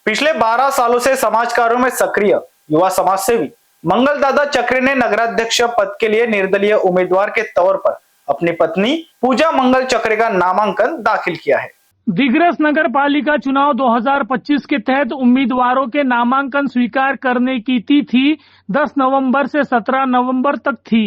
पिछले 12 सालों से समाज कार्यों में सक्रिय युवा समाज सेवी मंगल दादा चक्रे ने नगराध्यक्ष पद के लिए निर्दलीय उम्मीदवार के तौर पर अपनी पत्नी पूजा मंगल चक्रे का नामांकन दाखिल किया है। दिग्रस नगर पालिका चुनाव 2025 के तहत उम्मीदवारों के नामांकन स्वीकार करने की तिथि 10 नवंबर से 17 नवंबर तक थी।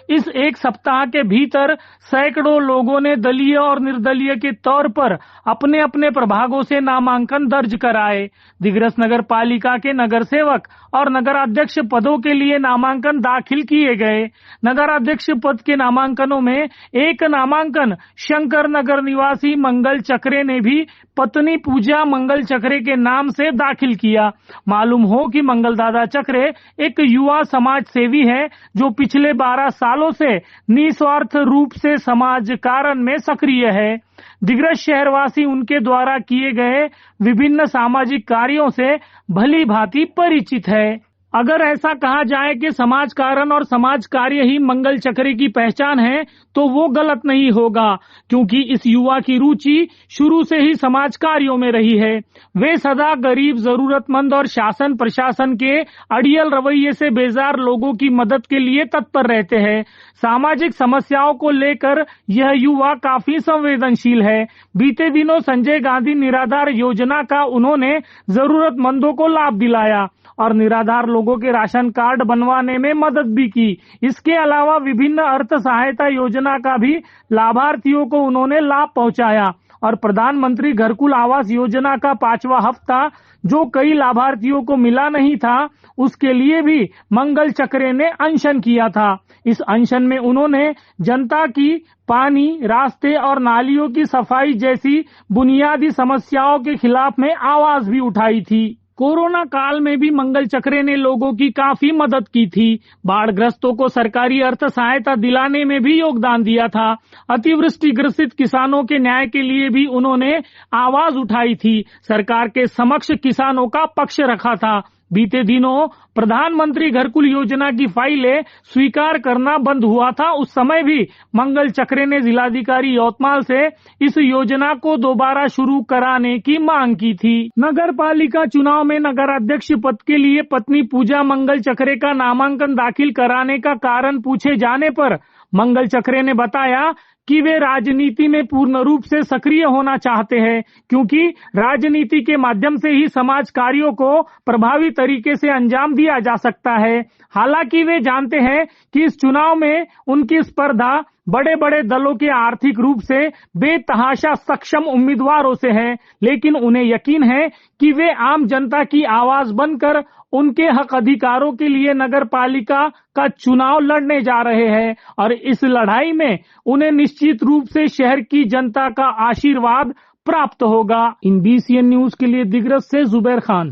इस एक सप्ताह के भीतर सैकड़ों लोगों ने दलीय और निर्दलीय के तौर पर अपने अपने प्रभागों से नामांकन दर्ज कराए। दिग्रस नगर पालिका के नगर सेवक और नगराध्यक्ष पदों के लिए नामांकन दाखिल किए गए। नगराध्यक्ष पद के नामांकनों में एक नामांकन शंकर नगर निवासी मंगल चक्रे ने भी पत्नी पूजा मंगल चक्रे के नाम से दाखिल किया। मालूम हो कि मंगल दादा चक्रे एक युवा समाज सेवी है जो पिछले 12 सालों से निस्वार्थ रूप से समाज कारण में सक्रिय है। दिग्रस शहरवासी उनके द्वारा किए गए विभिन्न सामाजिक कार्यों से भली भांति परिचित है। अगर ऐसा कहा जाए कि समाज कारण और समाज कार्य ही मंगल चक्रे की पहचान है तो वो गलत नहीं होगा, क्योंकि इस युवा की रुचि शुरू से ही समाज कार्यों में रही है। वे सदा गरीब, जरूरतमंद और शासन प्रशासन के अड़ियल रवैये से बेजार लोगों की मदद के लिए तत्पर रहते हैं। सामाजिक समस्याओं को लेकर यह युवा काफी संवेदनशील है। बीते दिनों संजय गांधी निराधार योजना का उन्होंने जरूरतमंदों को लाभ दिलाया और निराधार लोगों के राशन कार्ड बनवाने में मदद भी की। इसके अलावा विभिन्न अर्थ सहायता योजना का भी लाभार्थियों को उन्होंने लाभ पहुंचाया और प्रधानमंत्री घरकुल आवास योजना का 5वां हफ्ता जो कई लाभार्थियों को मिला नहीं था, उसके लिए भी मंगल चक्रे ने अनशन किया था। इस अनशन में उन्होंने जनता की पानी, रास्ते और नालियों की सफाई जैसी बुनियादी समस्याओं के खिलाफ में आवाज भी उठाई थी। कोरोना काल में भी मंगल चक्रे ने लोगों की काफी मदद की थी। बाढ़ग्रस्तों को सरकारी अर्थ सहायता दिलाने में भी योगदान दिया था। अतिवृष्टि ग्रसित किसानों के न्याय के लिए भी उन्होंने आवाज उठाई थी। सरकार के समक्ष किसानों का पक्ष रखा था। बीते दिनों प्रधानमंत्री घरकुल योजना की फाइलें स्वीकार करना बंद हुआ था, उस समय भी मंगल चक्रे ने जिलाधिकारी यवतमाल से इस योजना को दोबारा शुरू कराने की मांग की थी। नगर पालिका चुनाव में नगराध्यक्ष पद के लिए पत्नी पूजा मंगल चक्रे का नामांकन दाखिल कराने का कारण पूछे जाने पर मंगल चक्रे ने बताया कि वे राजनीति में पूर्ण रूप से सक्रिय होना चाहते हैं, क्योंकि राजनीति के माध्यम से ही समाज कार्यों को प्रभावी तरीके से अंजाम दिया जा सकता है। हालांकि वे जानते हैं कि इस चुनाव में उनकी स्पर्धा बड़े बड़े दलों के आर्थिक रूप से बेतहाशा सक्षम उम्मीदवारों से है, लेकिन उन्हें यकीन है कि वे आम जनता की आवाज बनकर उनके हक अधिकारों के लिए नगर पालिका का चुनाव लड़ने जा रहे हैं और इस लड़ाई में उन्हें निश्चित रूप से शहर की जनता का आशीर्वाद प्राप्त होगा। इन BCN न्यूज के लिए दिग्रस से जुबैर खान।